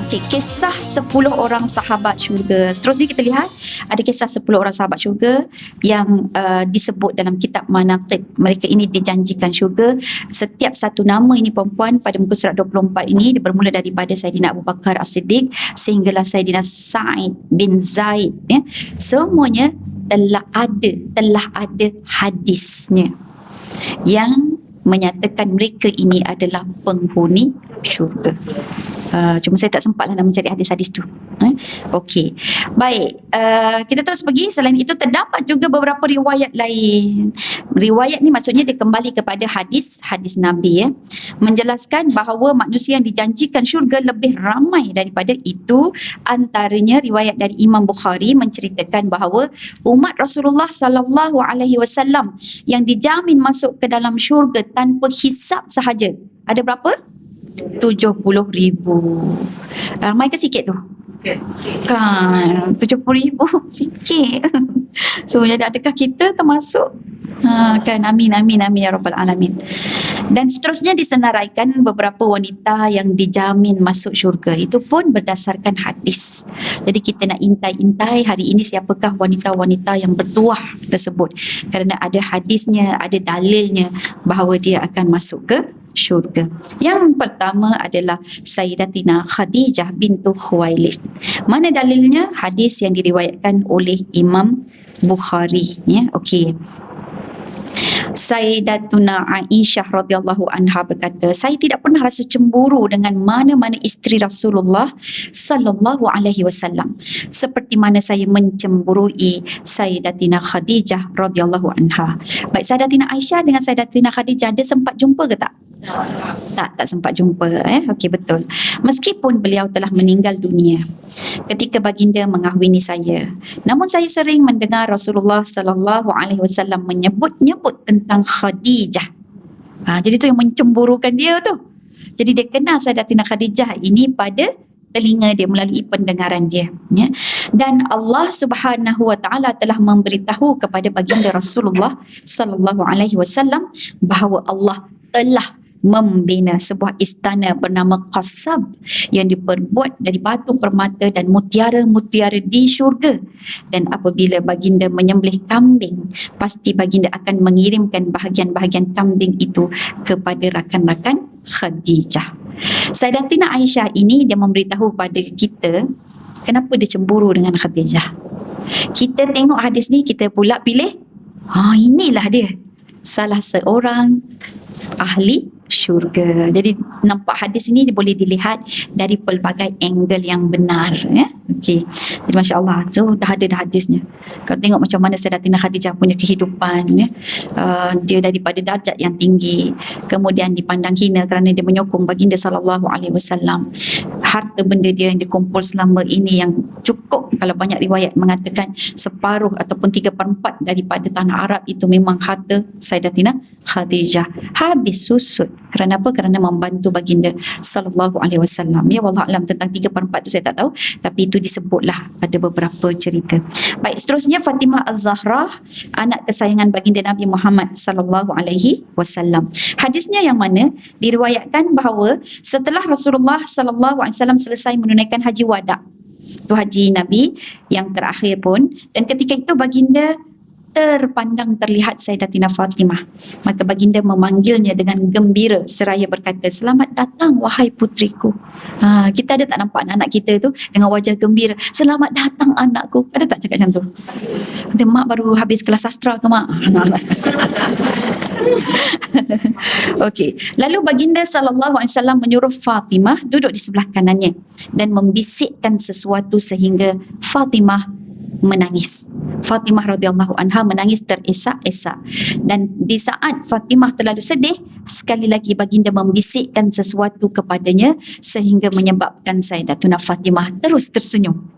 Okey, kisah 10 orang sahabat syurga. Seterusnya kita lihat ada kisah 10 orang sahabat syurga yang disebut dalam kitab Manaqib. Mereka ini dijanjikan syurga. Setiap satu nama ini perempuan pada muka surat 24 ini bermula daripada Saidina Abu Bakar As-Siddiq sehinggalah Saidina Sa'id bin Zaid, ya. Semuanya telah ada hadisnya yang menyatakan mereka ini adalah penghuni syurga. Cuma saya tak sempatlah nak mencari hadis-hadis tu. Okey. Baik, kita terus pergi. Selain itu terdapat juga beberapa riwayat lain. Riwayat ni maksudnya dia kembali kepada hadis Nabi, ya. Menjelaskan bahawa manusia yang dijanjikan syurga lebih ramai daripada itu. Antaranya riwayat dari Imam Bukhari menceritakan bahawa umat Rasulullah sallallahu alaihi wasallam yang dijamin masuk ke dalam syurga tanpa hisab sahaja. Ada berapa? 70,000. Ramai ke sikit tu? Kan 70,000 sikit. So adakah kita termasuk? Kan, amin ya rabbal alamin. Dan seterusnya disenaraikan beberapa wanita yang dijamin masuk syurga. Itu pun berdasarkan hadis. Jadi kita nak intai-intai hari ini siapakah wanita-wanita yang bertuah tersebut, kerana ada hadisnya, ada dalilnya bahawa dia akan masuk ke syurga. Yang pertama adalah Sayyidatina Khadijah bintu Khuwailid. Mana dalilnya? Hadis yang diriwayatkan oleh Imam Bukhari, ya. Okey. Sayyidatuna Aisyah radhiyallahu anha berkata, saya tidak pernah rasa cemburu dengan mana-mana isteri Rasulullah sallallahu alaihi wasallam seperti mana saya mencemburui Sayyidatina Khadijah radhiyallahu anha. Baik, Sayyidatina Aisyah dengan Sayyidatina Khadijah dia sempat jumpa ke tak? Tak sempat jumpa, Okey, betul. Meskipun beliau telah meninggal dunia ketika baginda mengahwini saya, namun saya sering mendengar Rasulullah sallallahu alaihi wasallam menyebut-nyebut tentang Khadijah. Jadi tu yang mencemburukan dia tu. Jadi dia kenal Sayyidatina Khadijah ini pada telinga dia melalui pendengaran dia, ya. Dan Allah Subhanahu wa taala telah memberitahu kepada baginda Rasulullah sallallahu alaihi wasallam bahawa Allah telah membina sebuah istana bernama Qasab yang diperbuat dari batu permata dan mutiara-mutiara di syurga. Dan apabila baginda menyembelih kambing, pasti baginda akan mengirimkan bahagian-bahagian kambing itu kepada rakan-rakan Khadijah. Sayyidatina Aisyah ini dia memberitahu pada kita kenapa dia cemburu dengan Khadijah. Kita tengok hadis ni, kita pula pilih, inilah dia salah seorang ahli syurga. Jadi nampak hadis ini boleh dilihat dari pelbagai angle yang benar, ya. Okey. Jadi masya-Allah, so dah ada hadisnya. Kalau tengok macam mana Sayyidatina Khadijah punya kehidupan, ya. Dia daripada darjat yang tinggi, kemudian dipandang hina kerana dia menyokong baginda sallallahu alaihi wasallam. Harta benda dia yang dikumpul selama ini yang cukup, kalau banyak riwayat mengatakan separuh ataupun 3/4 daripada tanah Arab itu memang harta Sayyidatina Khadijah. Habis susut. Kerana apa? Kerana membantu baginda sallallahu alaihi wasallam. Ya, wallahu alam tentang 3/4 tu saya tak tahu, tapi itu disebutlah ada beberapa cerita. Baik, seterusnya Fatimah Az-Zahra, anak kesayangan baginda Nabi Muhammad sallallahu alaihi wasallam. Hadisnya yang mana diriwayatkan bahawa setelah Rasulullah sallallahu alaihi wasallam selesai menunaikan haji wada, tu haji Nabi yang terakhir pun, dan ketika itu baginda terpandang terlihat Sayyidatina Fatimah. Maka baginda memanggilnya dengan gembira seraya berkata, selamat datang wahai putriku. Kita ada tak nampak anak-anak kita tu dengan wajah gembira, selamat datang anakku? Ada tak cakap macam tu? Kata, mak baru habis kelas sastra ke mak? Okey. Lalu baginda sallallahu alaihi wasallam menyuruh Fatimah duduk di sebelah kanannya dan membisikkan sesuatu sehingga Fatimah menangis. Fatimah radhiyallahu anha menangis teresak-esak, dan di saat Fatimah terlalu sedih, sekali lagi baginda membisikkan sesuatu kepadanya sehingga menyebabkan Sayyidatuna Fatimah terus tersenyum.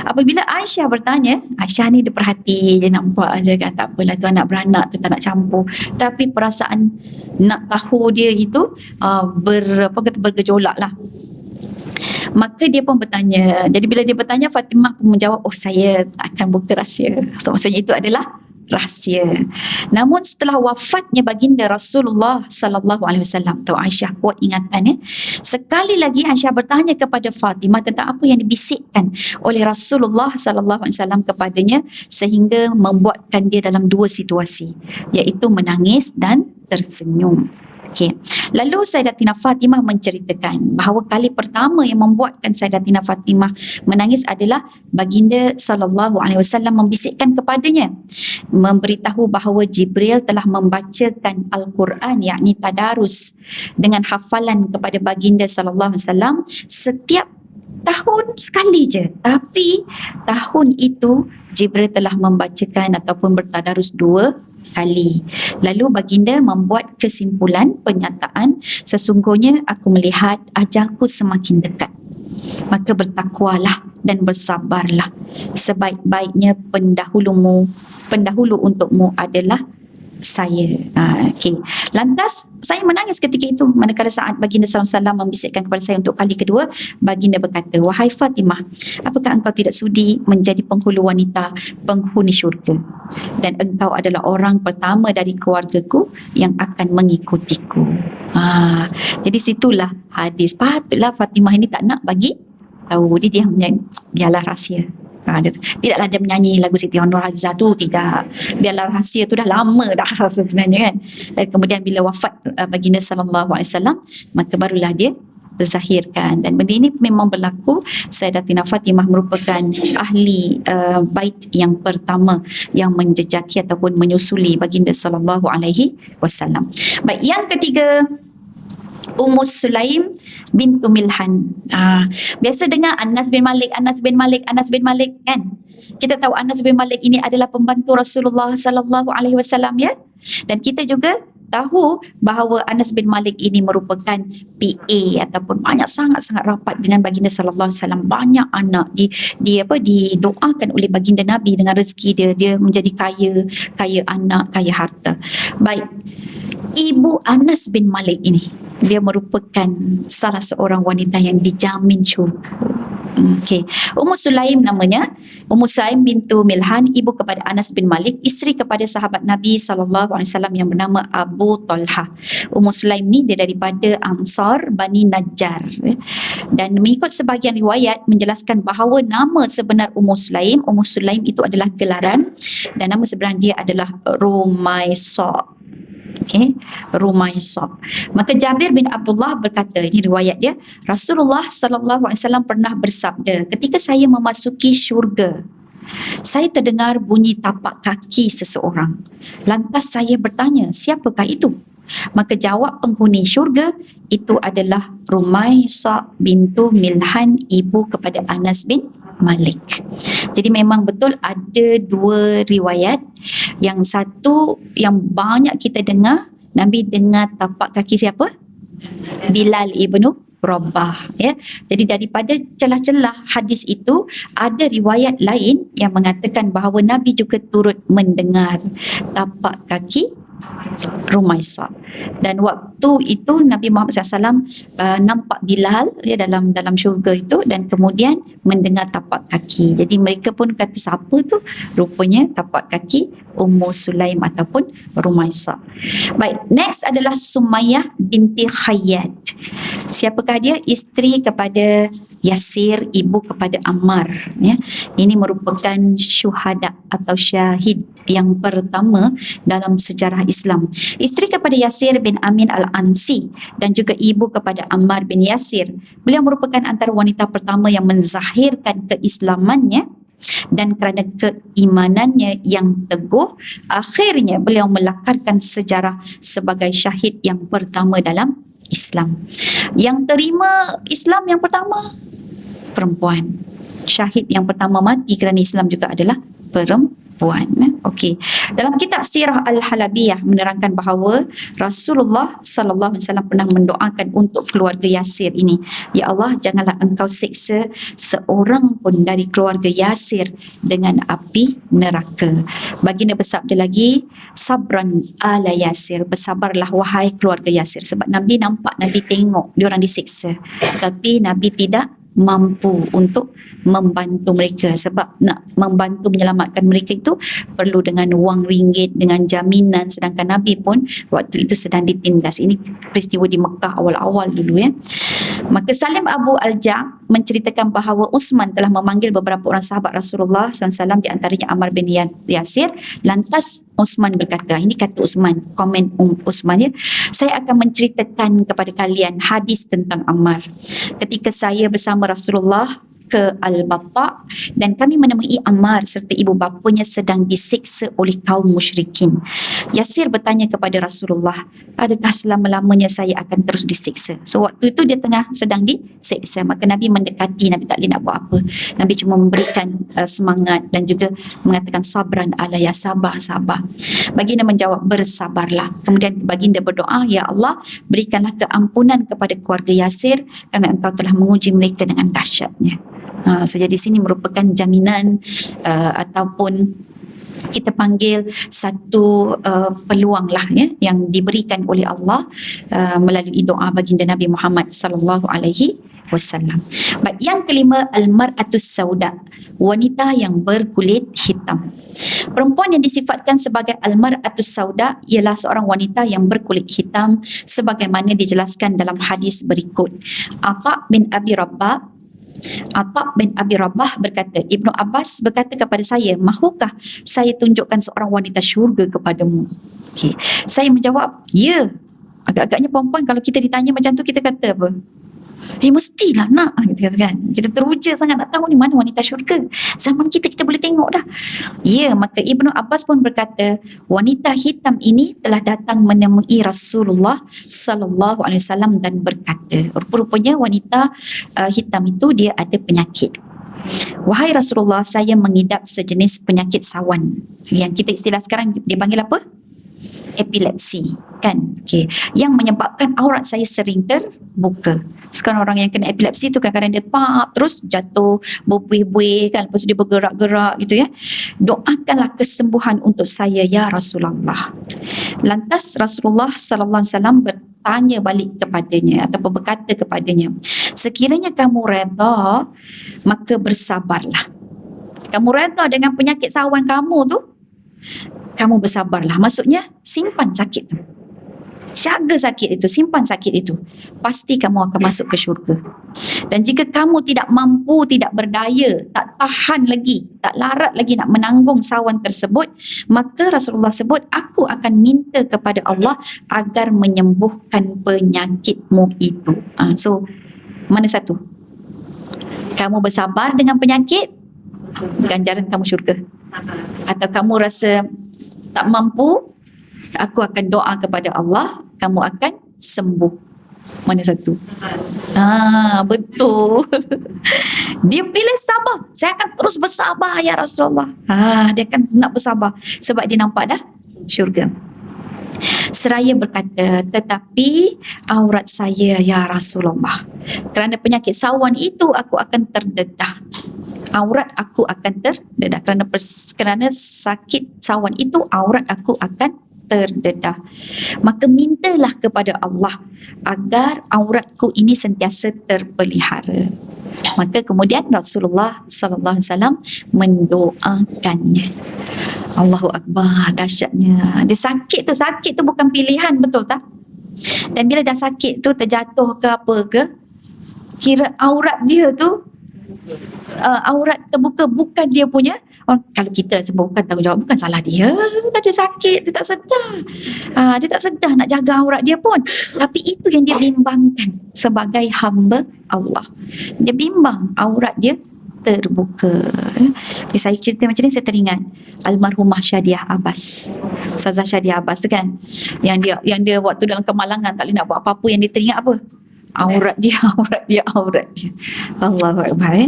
Apabila Aisyah bertanya, Aisyah ni dia perhati, dia nampak aja kan, tak apalah tu anak beranak tu tak nak campur, tapi perasaan nak tahu dia itu bergejolak lah. Maka dia pun bertanya. Jadi bila dia bertanya, Fatimah pun menjawab, oh saya akan buka rahsia. So, maksudnya itu adalah rahsia. Namun setelah wafatnya baginda Rasulullah sallallahu alaihi wasallam, tu Aisyah kuat ingatan ya. Sekali lagi Aisyah bertanya kepada Fatimah tentang apa yang dibisikkan oleh Rasulullah sallallahu alaihi wasallam kepadanya sehingga membuatkan dia dalam dua situasi, iaitu menangis dan tersenyum. Okey. Lalu Sayyidatina Fatimah menceritakan bahawa kali pertama yang membuatkan Sayyidatina Fatimah menangis adalah baginda sallallahu alaihi wasallam membisikkan kepadanya, memberitahu bahawa Jibril telah membacakan Al-Quran, yakni tadarus dengan hafalan kepada baginda sallallahu alaihi wasallam setiap tahun sekali je. Tapi tahun itu Jibril telah membacakan ataupun bertadarus 2 kali. Lalu baginda membuat kesimpulan penyataan, sesungguhnya aku melihat ajalku semakin dekat. Maka bertakwalah dan bersabarlah. Sebaik-baiknya pendahulu untukmu adalah saya. Okay. Lantas saya menangis ketika itu manakala saat baginda SAW membisikkan kepada saya untuk kali kedua. Baginda berkata, wahai Fatimah, apakah engkau tidak sudi menjadi penghulu wanita penghuni syurga, dan engkau adalah orang pertama dari keluargaku yang akan mengikutiku. Jadi situlah hadis. Patutlah Fatimah ini tak nak bagi tahu, dia diam, biarlah rahsia. Tidaklah dia menyanyi lagu Siti Nurhalizah tu, tidak. Biarlah rahsia tu dah lama dah sebenarnya kan. Dan kemudian bila wafat baginda sallallahu alaihi wasallam, maka barulah dia terzahirkan. Dan benda ini memang berlaku. Sayyidatina Fatimah merupakan ahli bait yang pertama yang menjejaki ataupun menyusuli baginda sallallahu alaihi wasallam. Baik, yang ketiga, Ummu Sulaim bintu Milhan. Biasa dengar Anas bin Malik kan. Kita tahu Anas bin Malik ini adalah pembantu Rasulullah sallallahu alaihi wasallam ya. Dan kita juga tahu bahawa Anas bin Malik ini merupakan PA ataupun banyak sangat-sangat rapat dengan baginda sallallahu alaihi wasallam. Banyak anak didoakan oleh baginda Nabi dengan rezeki dia menjadi kaya anak, kaya harta. Baik. Ibu Anas bin Malik ini, dia merupakan salah seorang wanita yang dijamin syurga. Okey. Ummu Sulaim namanya, Ummu Sulaim bintu Milhan, ibu kepada Anas bin Malik, isteri kepada sahabat Nabi sallallahu alaihi wasallam yang bernama Abu Talha. Ummu Sulaim ni dia daripada Ansar Bani Najjar. Dan mengikut sebahagian riwayat menjelaskan bahawa nama sebenar Ummu Sulaim itu adalah gelaran, dan nama sebenar dia adalah Rumaisa. Okay, Rumaisa. Maka Jabir bin Abdullah berkata, ini riwayat dia, Rasulullah sallallahu alaihi wasallam pernah bersabda, ketika saya memasuki syurga, saya terdengar bunyi tapak kaki seseorang. Lantas saya bertanya, siapakah itu? Maka jawab penghuni syurga, itu adalah Rumaisa bintu Milhan, ibu kepada Anas bin Malik. Jadi memang betul ada dua riwayat. Yang satu yang banyak kita dengar, Nabi dengar tapak kaki siapa? Bilal ibnu Rabah, ya. Jadi daripada celah-celah hadis itu ada riwayat lain yang mengatakan bahawa Nabi juga turut mendengar tapak kaki Rumaisa. Dan waktu itu Nabi Muhammad SAW nampak Bilal dalam syurga itu, dan kemudian mendengar tapak kaki. Jadi mereka pun kata, siapa tu? Rupanya tapak kaki Ummu Sulaim ataupun Rumaisa. Baik, next adalah Sumayyah binti Khayyat. Siapakah dia? Isteri kepada Yasir, ibu kepada Ammar, ya. Ini merupakan syuhada atau syahid yang pertama dalam sejarah Islam. Isteri kepada Yasir bin Amin Al-Ansi dan juga ibu kepada Ammar bin Yasir. Beliau merupakan antara wanita pertama yang menzahirkan keislamannya, dan kerana keimanannya yang teguh, akhirnya beliau melakarkan sejarah sebagai syahid yang pertama dalam Islam. Yang terima Islam yang pertama, perempuan. Syahid yang pertama mati kerana Islam juga adalah perempuan. Okey. Dalam kitab Sirah Al-Halabiyah menerangkan bahawa Rasulullah sallallahu alaihi wasallam pernah mendoakan untuk keluarga Yasir ini, ya Allah, janganlah engkau siksa seorang pun dari keluarga Yasir dengan api neraka. Baginda bersabda lagi, sabran ala Yasir, bersabarlah wahai keluarga Yasir. Sebab Nabi nampak, Nabi tengok diorang disiksa, tapi Nabi tidak mampu untuk membantu mereka, sebab nak membantu menyelamatkan mereka itu perlu dengan wang ringgit, dengan jaminan, sedangkan Nabi pun waktu itu sedang ditindas. Ini peristiwa di Mekah awal-awal dulu ya. Maka Salim Abu Al-Ja' menceritakan bahawa Uthman telah memanggil beberapa orang sahabat Rasulullah SAW, di antaranya Ammar bin Yasir. Lantas Uthman berkata, ini kata Uthman, komen Uthman ya, saya akan menceritakan kepada kalian hadis tentang Ammar. Ketika saya bersama Rasulullah ke Al-Batta dan kami menemui Ammar serta ibu bapanya sedang disiksa oleh kaum musyrikin. Yasir bertanya kepada Rasulullah, adakah selama-lamanya saya akan terus disiksa? So waktu itu dia tengah sedang disiksa, maka Nabi mendekati, Nabi tak boleh nak buat apa. Nabi cuma memberikan semangat dan juga mengatakan sabran alaya, sabar. Baginda menjawab, bersabarlah. Kemudian baginda berdoa, ya Allah, berikanlah keampunan kepada keluarga Yasir kerana engkau telah menguji mereka dengan dahsyatnya. So jadi sini merupakan jaminan ataupun kita panggil satu peluang lah ya, yang diberikan oleh Allah melalui doa baginda Nabi Muhammad sallallahu alaihi wasallam. Baik, yang kelima, al-mar'atus sauda, wanita yang berkulit hitam. Perempuan yang disifatkan sebagai al-mar'atus sauda ialah seorang wanita yang berkulit hitam sebagaimana dijelaskan dalam hadis berikut. Atha bin Abi Rabah berkata, Ibnu Abbas berkata kepada saya, mahukah saya tunjukkan seorang wanita syurga kepadamu? Okay. Saya menjawab, ya. Agak-agaknya perempuan kalau kita ditanya macam tu, kita kata apa? Mestilah nak, kita kata kan. Kita teruja sangat nak tahu ni mana wanita syurga. Zaman kita boleh tengok dah. Ya, maka Ibnu Abbas pun berkata, wanita hitam ini telah datang menemui Rasulullah sallallahu alaihi wasallam dan berkata, rupa-rupanya wanita hitam itu dia ada penyakit. Wahai Rasulullah, saya mengidap sejenis penyakit sawan. Yang kita istilah sekarang dia panggil apa? Epilepsi, kan? Okay. Yang menyebabkan aurat saya sering terbuka. Sekarang orang yang kena epilepsi tu kadang-kadang dia terus jatuh, berbuih-buih kan, lepas tu dia bergerak-gerak gitu ya. Doakanlah kesembuhan untuk saya ya Rasulullah. Lantas Rasulullah sallallahu alaihi wasallam bertanya balik kepadanya ataupun berkata kepadanya, sekiranya kamu redha, maka bersabarlah. Kamu redha dengan penyakit sawan kamu tu, kamu bersabarlah. Maksudnya simpan sakit tu, jaga sakit itu, simpan sakit itu, pasti kamu akan masuk ke syurga. Dan jika kamu tidak mampu, tidak berdaya, tak tahan lagi, tak larat lagi nak menanggung sawan tersebut, maka Rasulullah sebut, aku akan minta kepada Allah agar menyembuhkan penyakitmu itu. So mana satu? Kamu bersabar dengan penyakit, ganjaran kamu syurga. Atau kamu rasa tak mampu, aku akan doa kepada Allah, kamu akan sembuh. Mana satu? Betul. Dia pilih sabar. Saya akan terus bersabar ya Rasulullah. Dia akan nak bersabar sebab dia nampak dah syurga. Seraya berkata, tetapi aurat saya ya Rasulullah, kerana penyakit sawan itu aku akan terdedah. Aurat aku akan terdedah kerana sakit sawan itu, aurat aku akan terdedah. Maka mintalah kepada Allah agar auratku ini sentiasa terpelihara. Maka kemudian Rasulullah sallallahu alaihi wasallam mendoakannya. Allahu Akbar, dahsyatnya. Dia sakit tu bukan pilihan, betul tak? Dan bila dah sakit tu terjatuh ke apa ke, kira aurat dia tu aurat terbuka, bukan dia punya. Kalau kita sebut bukan tanggungjawab, bukan salah dia, dia sakit, dia tak sedar. Dia tak sedar nak jaga aurat dia pun. Tapi itu yang dia bimbangkan sebagai hamba Allah. Dia bimbang aurat dia terbuka. Saya cerita macam ni, saya teringat almarhumah Syadiah Abbas, Ustazah Syadiah Abbas tu kan, yang dia waktu dalam kemalangan tak boleh nak buat apa-apa, yang dia teringat apa? Aurat dia. Allahu Akbar.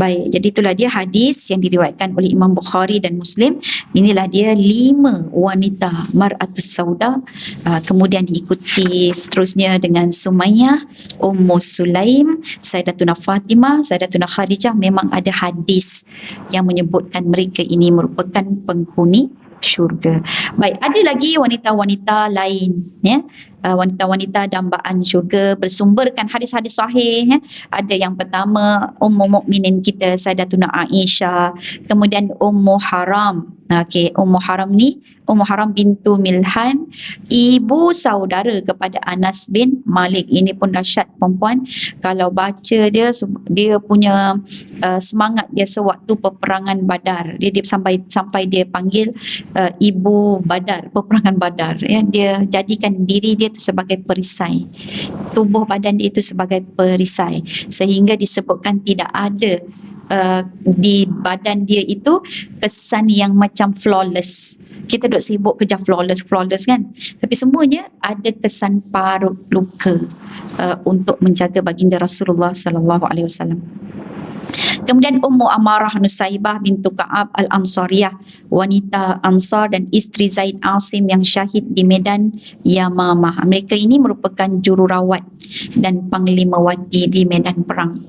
Baik, jadi itulah dia hadis yang diriwayatkan oleh Imam Bukhari dan Muslim. Inilah dia 5 wanita mar'atus sauda. Kemudian diikuti seterusnya dengan Sumayyah, Ummu Sulaim, Sayyidatuna Fatimah, Sayyidatuna Khadijah. Memang ada hadis yang menyebutkan mereka ini merupakan penghuni syurga. Baik, ada lagi wanita-wanita lain, ya. Wanita-wanita dambaan syurga bersumberkan hadis-hadis sahih, ya. Ada yang pertama Ummu Mukminin kita Sayyidatuna Aisyah, kemudian Ummu Haram. Okey, Ummu Haram ni Ummu Haram bintu Milhan, ibu saudara kepada Anas bin Malik. Ini pun dahsyat perempuan. Kalau baca dia punya semangat dia sewaktu peperangan Badar. Dia sampai dia panggil ibu Badar, peperangan Badar, ya. Dia jadikan diri dia tu sebagai perisai. Tubuh badan dia itu sebagai perisai, sehingga disebutkan tidak ada di badan dia itu kesan yang macam flawless. Kita duk sibuk kerja flawless kan, tapi semuanya ada kesan parut luka untuk menjaga baginda Rasulullah sallallahu alaihi wasallam. Kemudian Ummu Amarah Nusaibah bintu Ka'ab Al-Ansariyah, wanita Ansar dan isteri Zaid Asim yang syahid di medan Yamamah. Mereka ini merupakan jururawat dan panglimawati di medan perang.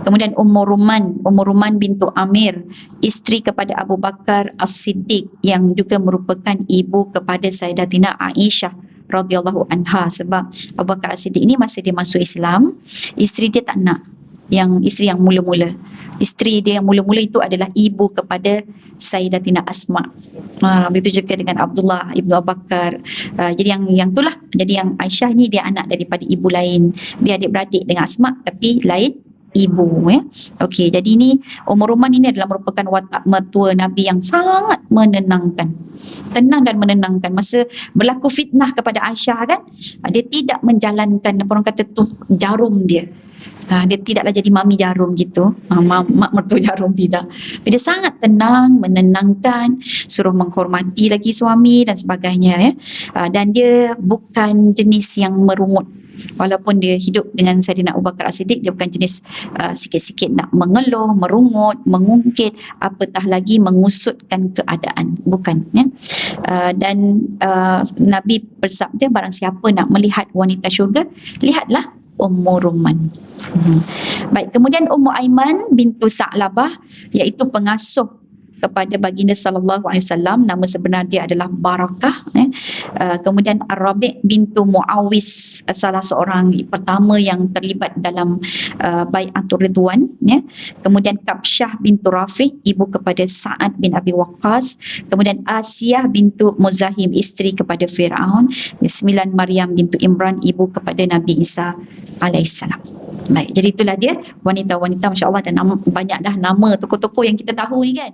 Kemudian Ummu Ruman bintu Amir, isteri kepada Abu Bakar As-Siddiq yang juga merupakan ibu kepada Sayyidatina Aisyah radhiyallahu anha. Sebab Abu Bakar As-Siddiq ini masa dia masuk Islam, isteri dia tak nak, yang isteri yang mula-mula. Isteri dia yang mula-mula itu adalah ibu kepada Sayyidatina Asma. Begitu juga dengan Abdullah ibnu Abu Bakar. Jadi yang itulah. Jadi yang Aisyah ni dia anak daripada ibu lain. Dia adik-beradik dengan Asma tapi lain ibu, ya. Okey, jadi ni Ummu Ruman ini adalah merupakan watak mertua Nabi yang sangat menenangkan. Tenang dan menenangkan. Masa berlaku fitnah kepada Aisyah kan, dia tidak menjalankan apa orang kata tu jarum dia. Dia tidaklah jadi mami jarum gitu, mak mertua jarum, tidak. Dia sangat tenang, menenangkan, suruh menghormati lagi suami dan sebagainya, ya. Dan dia bukan jenis yang merungut. Walaupun dia hidup dengan Sayyidina Abu Bakar As-Siddiq, dia bukan jenis sikit-sikit nak mengeluh, merungut, mengungkit, apatah lagi mengusutkan keadaan, bukan, ya. Dan Nabi bersabda, barang siapa nak melihat wanita syurga, lihatlah Ummu Ruman. Baik, kemudian Ummu Aiman bintu Sa'labah, iaitu pengasuh kepada baginda sallallahu alaihi wasallam. Nama sebenar dia adalah Barakah. Kemudian Ar-Rabi' bintu Muawis, salah seorang pertama yang terlibat dalam Bai'atul Ridwan, ya. Kemudian Kabsyah bintu Rafi', ibu kepada Sa'ad bin Abi Waqqas. Kemudian Asiyah bintu Muzahim, isteri kepada Fir'aun. 9 Maryam bintu Imran, ibu kepada Nabi Isa alaihissalam. Baik, jadi itulah dia wanita-wanita, masya-Allah, dan banyak dah nama tokoh-tokoh yang kita tahu ni kan.